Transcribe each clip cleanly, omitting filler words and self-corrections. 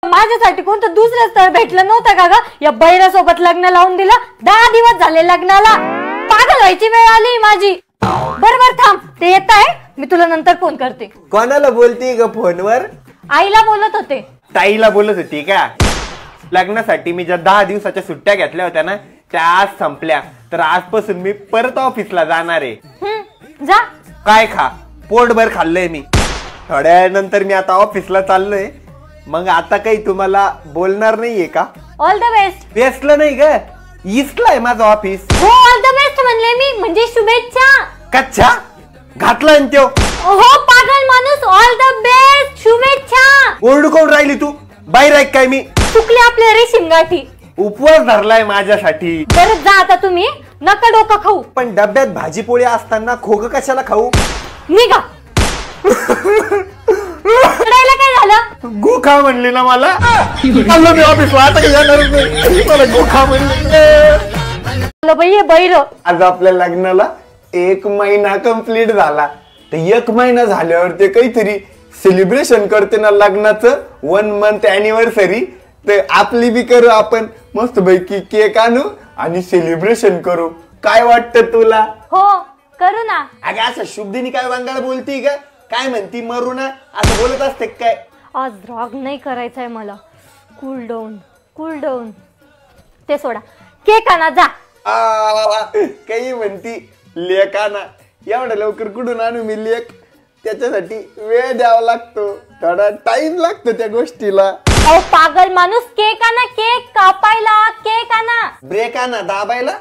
माझ्यासाठी कोणतं दुसरं स्थळ भेटलं नव्हतं का ग? या बैरासोबत लग्न लावून दिलं. 10 दिवस झाले लग्नाला. पागल व्हायची वेळ आली माझी. बरोबर थांब, ते येत आहे, मी तुला नंतर फोन करते. कोणाला बोलती ग फोनवर? आईला बोलत होते. ताईला बोलत होती का? लग्नासाठी मी ज्या 10 दिवसाच्या सुट्ट्या घेतल्या होत्या ना, त्या आज संपल्या. तर आजपासून मी परत ऑफिसला जाणार आहे. जा. काय खा, पोटभर खाल्लंय मी. थोड्या वेळानंतर मी आता ऑफिसला चाललोय. मग आता काही तुम्हाला बोलणार नाहीये का? All the best. बेस्टला नाही ग, ईस्टला आहे माझं ऑफिस. हो ऑल द बेस्ट म्हणले मी, म्हणजे शुभेच्छा. कच्छा घातला त्यो. हो पागल माणूस, ऑल द बेस्ट, शुभेच्छा. ओरडू कोण राहिली तू? बाहेर आहे काय मी? चुकले आपले रेशीम गाठी. उपवास धरलाय माझ्यासाठी. बरं जा आता तुम्ही, नका डोकं खाऊ. पण डब्यात भाजी पोळी असताना खोग कशाला खाऊ? निघा. काय झालं? गोखा म्हणली ना मला. मी ऑफिसला आता येणारच नाही. मला गोखा म्हणली. बाई बैर. आज आपल्या लग्नाला 1 महिना कंप्लीट झाला. तर 1 महिना झाल्यावर ते काहीतरी सेलिब्रेशन करते ना लग्नाचं, 1 मंथ अॅनिव्हर्सरी. तर आपली बी करू आपण, मस्त पैकी केक आणू आणि सेलिब्रेशन करू. काय वाटतं तुला? हो करू ना. अगं असं शुभदिनी काय वांगाळ बोलती का? काय म्हणती मरू ना असं बोलत असते काय? आज राग नाही करायचंय मला. Cool down, cool down. ते सोडा, केक आणा जा. काही म्हणती लेक आणा. एवढ्या लवकर कुठून आणू मी लेक? त्याच्यासाठी वेळ द्यावा लागतो, थोडा टाइम लागतो त्या गोष्टीला. अहो पागल माणूस, केक आणा, केक कापायला, केक आणा. ब्रेक आणा दाबायला.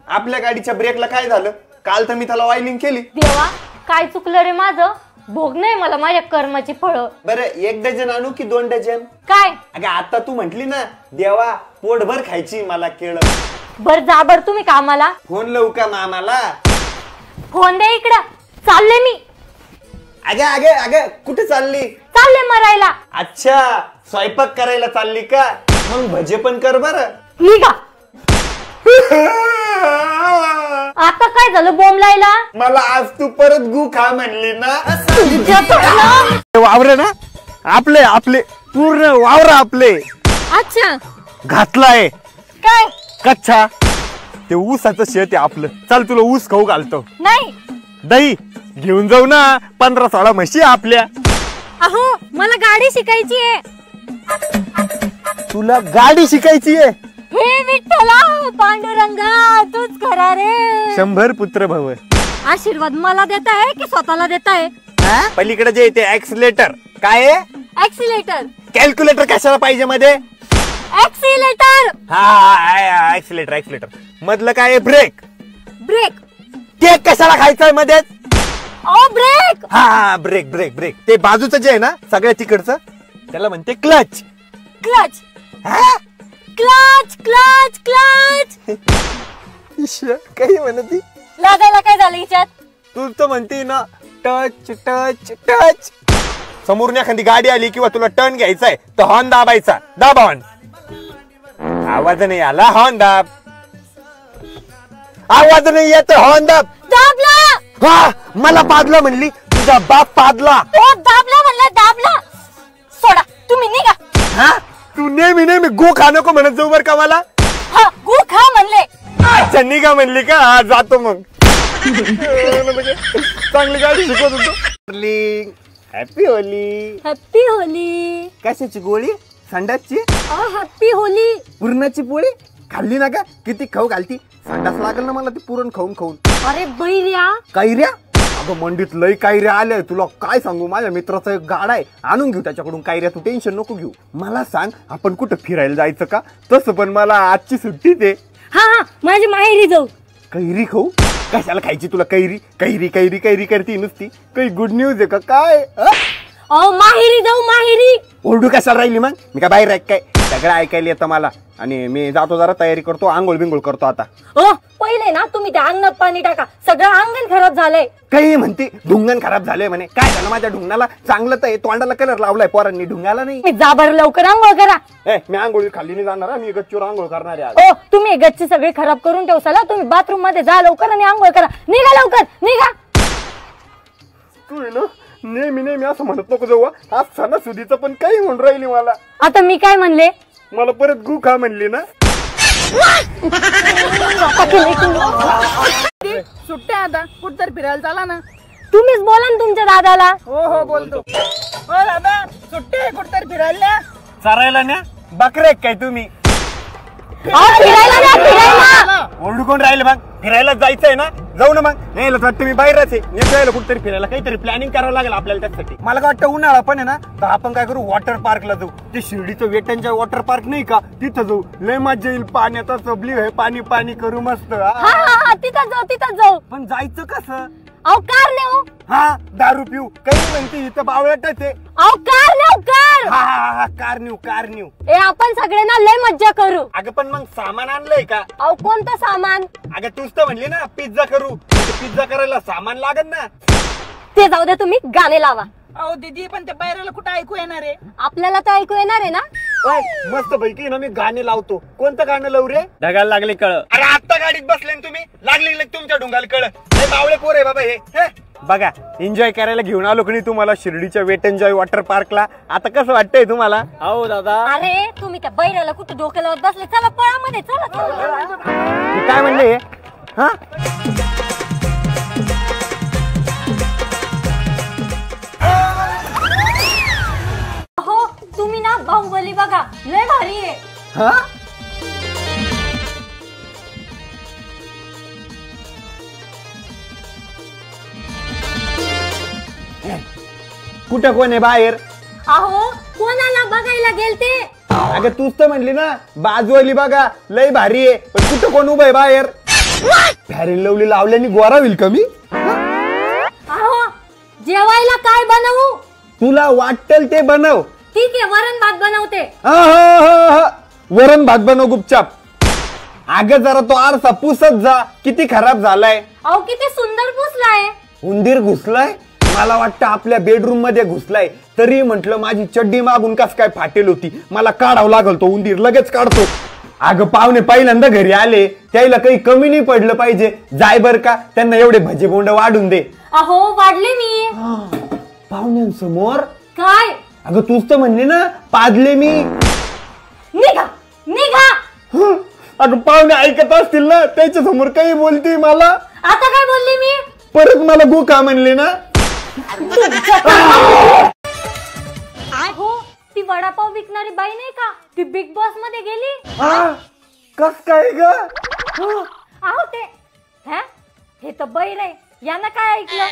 आपल्या गाडीच्या ब्रेकला काय झालं? काल तर मी त्याला ऑइलिंग केली. देवा काय चुकलं रे माझं? भोग नाही मला माझ्या कर्माची फळं. बरं 1 डझन आणू की 2 डझन? काय? अगं आता तू म्हंटली ना देवा पोटभर खायची मला केळ. बर जा बर तुम्ही कामाला. फोन लावू का मामाला? फोन दे इकडं, चालले मी. अगं अगं अगं कुठे चालली? चालले मरायला. अच्छा स्वयंपाक करायला चालली का? मग भजे पण कर बरं. निघा. आता काय झालं बोंबलायला? मला आज तू परत गु खा म्हणली ना. वावर ना आपले, आपले पूर्ण वावर आपले. अच्छा घातलाय काय? कच्छा. ते ऊसाचं शेत आहे आपलं. चल तुला ऊस खाऊ घालतो. नाही. दही घेऊन जाऊ ना. 15-16 म्हशी आपल्या. अहो मला गाडी शिकायची आहे. तुला गाडी शिकायची आहे? हे विठ्ठला पांडुरंगा तूच खरा रे. 100 पुत्र भव. आशीर्वाद मला देताय की स्वतःला देताय? पलीकडे जे ते ऍक्सिलेटर काय आहे? ऍक्सिलेटर. कॅल्क्युलेटर कशाला पाहिजे मध्ये? ऍक्सिलेटर. हा ऍक्सिलेटर. ऍक्सिलेटर मधलं काय आहे? ब्रेक. ब्रेक. केक कशाला खायचंय मध्ये? ओ ब्रेक. हा ब्रेक ब्रेक ब्रेक. ते बाजूचं जे आहे ना सगळ्या तिकडचं त्याला म्हणते clutch. Clutch. Clutch clutch clutch. काही म्हणती लागायला काय झालं हिच्यात? तू तर म्हणती ना टच टच टच. समोरून एखादी गाडी आली किंवा तुला टर्न घ्यायचाय तर हॉर्न दाबायचा. दाब हॉर्न. आवाज नाही आला हॉर्न दाब. आवाज नाही येत हॉर्न दाब. दाबला. हा मला पादला म्हणली. तुझा बाप पादला. ओ दाबला म्हणला दाबला. सोडा तुम्ही निघा. हा तू नेहमी नेहमी गो खा नको म्हणत जाऊ बर का मला. हा गो खा म्हणले. अच्छा निघा म्हणली का? हा जातो मग. चांगली गाडी शिकवत होतो. हॅपी होली. हॅपी होली. कशाची गोळी? संडासची? हॅपी होली. पुरणाची पोळी खाल्ली ना का? किती खाऊ घालती? संडास लागल ना मला ते पुरण खाऊन खाऊन. अरे बैर्या. कैऱ्या? अगं मंडीत लई कैऱ्या आल्या. तुला काय सांगू, माझ्या मित्राचा एक गाडा आहे, आणून घेऊ त्याच्याकडून कैऱ्या. तू टेन्शन नको घेऊ. मला सांग आपण कुठं फिरायला जायचं का? तसं पण मला आजची सुट्टीच आहे. हा माझी माहेरी जाऊ. कैरी खाऊ? कशाला खायची तुला कैरी? कैरी कैरी कैरी करती नुसती. काही गुड न्यूज आहे का काय? माहेरी जाऊ माहेरी. ओरडू कशाला राहिली मग? मी काय बाहेर काय? सगळं ऐकायला येतं मला. आणि मी जातो जरा तयारी करतो. आंघोळ बिंघोळ करतो आता. पहिले ना तुम्ही त्या अंगणात पाणी टाका. सगळं अंगण खराब झालंय. काही म्हणते ढुंगण खराब झालंय म्हणे. काय झालं माझ्या ढुंगाला? चांगलं तर तोंडाला कलर लावलाय पोरांनी, ढुंगाला नाही. जा बरं लवकर आंघोळ करा. मी आंघोळी खाल्ली नाही जाणार. मी गच्चीवर आंघोळ करणार आहे. तुम्ही गच्ची सगळी खराब करून ठेवसाला. तुम्ही बाथरूम मध्ये जा लवकर आणि आंघोळ करा. निघा लवकर निघा. तू ना नेहमी नेहमी असं म्हणत नको जाऊ. आज सणासुदीचं पण काही म्हणून राहिली मला. आता मी काय म्हणले? मला परत गु खा म्हणली ना. सुट्ट्या आता कुठतर फिरायला चला ना. तुम्हीच बोला ना तुमच्या दादाला. हो बोलतो. हो दादा सुट्टे कुठतर फिरायला. चरायला ना बकरे काय तुम्ही? फिरायला जा, फिरायला. ओरडू कोण राहिले मग? फिरायला जायचंय ना, जाऊ ना मग. नाही वाटतं मी बाहेरच आहे. जायला कुठतरी फिरायला काहीतरी प्लॅनिंग करावं लागेल आपल्याला त्यासाठी. मला काय वाटतं उन्हाळा पण आहे ना, तर आपण काय करू वॉटर पार्कला जाऊ. ते शिर्डीचं वेटनच्या वॉटर पार्क नाही का, तिथं जाऊ. लय मजा येईल. पाण्याचा चबली आहे, पाणी पाणी करू मस्त. तिथं जाऊ. पण जायचं कसं? अहो कार नेऊ. हा दारू पिऊ काही म्हणते इथं बावळटच आहे. अहो कार नेऊ, कार. हा कार न्यू. ए आपण सगळ्यांना लय मज्जा करू. अगं पण मग सामान आणलंय का? अहो कोणतं सामान? अगं तूच तर म्हणली ना पिझ्झा करू. पिझ्झा करायला सामान लागत ना. ते जाऊ दे, तुम्ही गाणे लावा. अहो दीदी पण त्या बाहेरला कुठं ऐकू येणार आहे? आपल्याला तर ऐकू येणार आहे ना. मस्त पैकी ना मी गाणे लावतो. कोणतं गाणं लावू रे? ढगाला लागले कळ. अरे आत्ता गाडीत बसले तुम्ही, लागले तुमच्या ढुंगाला कळ. हे बावळे पोर आहे बाबा हे. बघा एन्जॉय करायला घेऊन आलो की तुम्हाला शिर्डीच्या वेट एन्जॉय वॉटर पार्कला. आता कसं वाटतंय तुम्हाला? हो दादा. अरे तुम्ही त्या बैराला कुठं डोक्या लावत बसले. चला पळामध्ये चला. काय म्हणले? हा हो तुम्ही ना बाहुबली बघा, लय भारी आहे. हा कुठं कोण आहे बाहेर? अहो कोणाला बघायला गेलते? अगं तूच तर म्हणली ना बाजूवाली बघा लय भारी आहे. पण कुठं कोण उभं आहे बाहेर? फॅरेन लवली लावल्याने गोरा होईल का मी? अहो जेवायला काय बनवू? तुला वाटेल ते बनव. ठीक आहे वरण भात बनवते. वरण भात बनव गुपचाप. अगं जरा तो आरसा पुसत जा, किती खराब झालाय. अहो किती सुंदर पुसलाय. उंदीर घुसलाय? मला वाटतं आपल्या बेडरूम मध्ये घुसलाय. तरी म्हंटल माझी चड्डी मागून कस काय फाटेल होती. मला काढावं लागल तो उंदीर. लगेच काढतो. अगं पाहुणे पहिल्यांदा घरी आले, त्याला काही कमी नाही पडलं पाहिजे. जाय बर का, त्यांना एवढे भजे बोंड वाढून दे. अहो वाढले मी. पाहुण्यांसमोर? काय? अगं तूच तर म्हणली ना पाजले मी. निघा निघा. अगं पाहुणे ऐकत असतील ना, त्याच्या समोर काही बोलते मला. आता काय बोलली मी? परत मला गो का म्हणले ना. हो ती वडापाव विकणारी बाई नाही का, ती बिग बॉस मध्ये गेली. कस काय ग? अहो ते हे तर बैर आहे. यानं काय ऐकलं?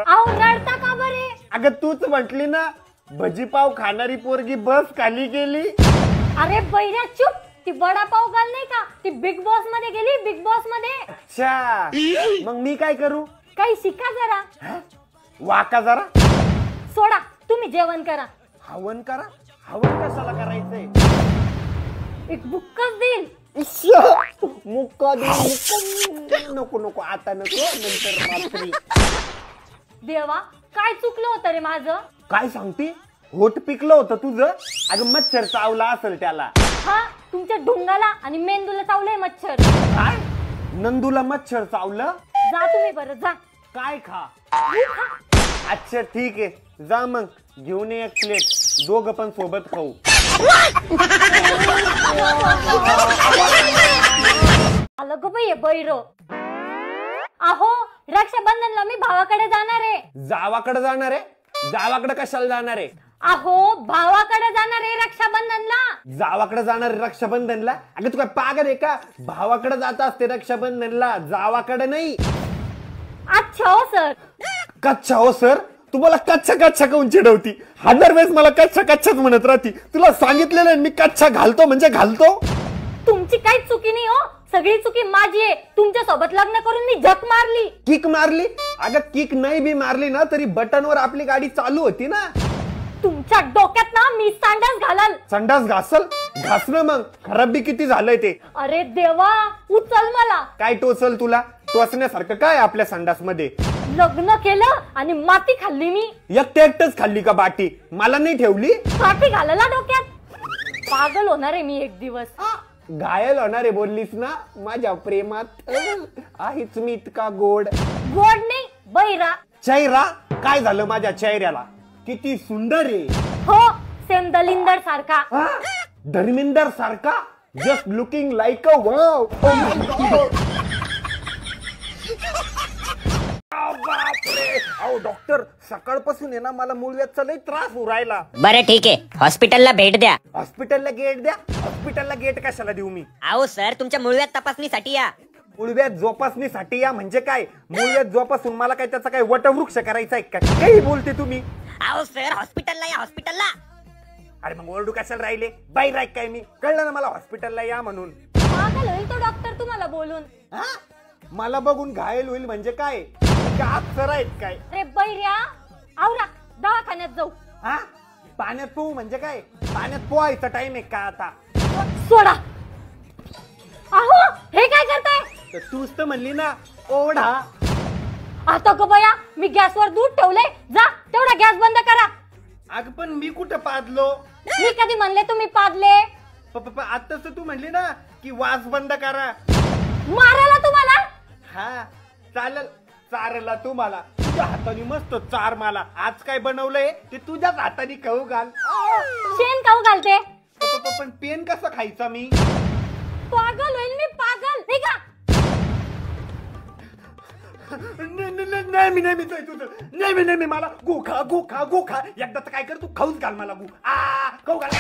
अहो रडता का बरे? अगं तूच म्हटली ना भजीपाव खाणारी पोरगी बस खाली गेली. अरे बैऱ्या चुप. ती वडापाव घाल नाही का, ती बिग बॉस मध्ये गेली. बिग बॉस मध्ये. अच्छा मग मी काय करू? काही शिका जरा. वाका जरा. सोडा तुम्ही जेवण करा. हवन करा? हवन कशाला करायचंय? एक बुक्कच देईल. मुक्का दे. नको आता नको, नंतर रात्री. देवा काय चुकलं होतं रे माझं? काय सांगते? होट पिकलं होतं तुझं. अगं मच्छर चावला असेल त्याला. हा तुमच्या ढुंगाला आणि मेंदूला चावलंय मच्छर. काय? नंदूला मच्छर चावलं? जा तुम्ही बरं जा. काय खा? अच्छा ठीक आहे, जा मग घेऊन ये एक प्लेट. दोघं पण सोबत खाऊ. आलं ग बाई बैर. अहो रक्षाबंधनला मी भावाकडे जाणार आहे. जावाकडे जाणार आहे? जावाकडे कशाला जाणार आहे? अहो भावाकडे जाणार आहे रक्षाबंधनला. जावाकडे जाणार आहे रक्षाबंधनला? अगं तू काय पागल आहे का? भावाकडे जात असते रक्षाबंधनला, जावाकडे नाही. अच्छा हो सर. कच्चा हो सर? तुम्हाला कच्चा काऊन चिडवती? 1000 वेळेस मला कच्चाच म्हणत राहती. तुला सांगितलेलं मी कच्चा घालतो म्हणजे घालतो. तुमची काही चुकी नाही हो, सगळी चुकी माझी आहे. तुमच्या सोबत लग्न करून मी झक मारली. किक मारली? अगं किक नाही बी मारली ना तरी बटनवर आपली गाडी चालू होती ना. तुमच्या डोक्यात ना मी संडास घालाल. संडास घासल? घासणं मग खराब बी किती झालंय ते. अरे देवा उचल मला. काय टोचल तुला? टोचण्यासारखं काय आपल्या संडास मध्ये? लग्न केलं आणि माती खाल्ली मी. एकटच खाल्ली का बाटी? मला नाही ठेवली? माती घालायला डोक्यात. पागल होणार आहे मी एक दिवस. घायल होणार आहे बोललीस ना माझ्या प्रेमात. आहेच मी इतका गोड. गोड नाही बैरा. चेहरा काय झालं माझ्या चेहऱ्याला? किती सुंदर आहे. हो सेम दलिंदर सारखा. हा? धर्मेंदर सारखा. Just looking like a wow. बापरे. अहो डॉक्टर, सकाळपासून आहे ना मला मूळव्याधचा लई त्रास होऊ राहिला. बरं ठीक आहे, हॉस्पिटलला भेट द्या. हॉस्पिटलला गेट द्या. हॉस्पिटलला गेट कशाला देऊ मी? अहो सर, तुमच्या मूळव्याध तपासणीसाठी या. मूळव्याध जोपासणीसाठी या म्हणजे काय? मूळव्याध जोपासून मला काय त्याचा काय वटवृक्ष करायचा आहे का? काही बोलते तुम्ही. अहो सर, हॉस्पिटलला या, हॉस्पिटलला. अरे मग ओरडू कशाला राहिले? बाई राय काय मी? कळलं ना मला हॉस्पिटलला या म्हणून. पागल होईल तो डॉक्टर तुम्हाला बोलून. हा? मला बघून घायल होईल म्हणजे काय? अक्षर आहेत काय? अरे बैर्या, आवरा दवाखान्यात जाऊ. हा? पाण्यात पोहू म्हणजे काय? पाण्यात पोहायचा टाइम आहे का आता? सोडा. अहो हे काय करताय? तर तूच तर म्हणली ना ओढा. आता ग बया, मी गॅसवर दूध ठेवलंय, जा तेवढा गॅस बंद करा. अग पण मी कुठं पाजलो? मी कधी म्हणले तुम्ही पादले? आताच तू म्हणली ना की वास बंद करा. मारायला तुम्हाला? हा चालेल, चारला तू मला. तुझ्या हाताने मस्त चार मला. आज काय बनवलंय ते तुझ्याच हाताने खाऊ घाल. शेण खाऊ घालते. पण पेन कसं खायचा मी? पागल होईल मी, पागल. निघा. नेहमी नेहमी तुझं नेहमी नेहमी मला गु खा गु खा गु खा. एकदा तर काय कर, तू खाऊच घाल मला गु. खाऊ घाल.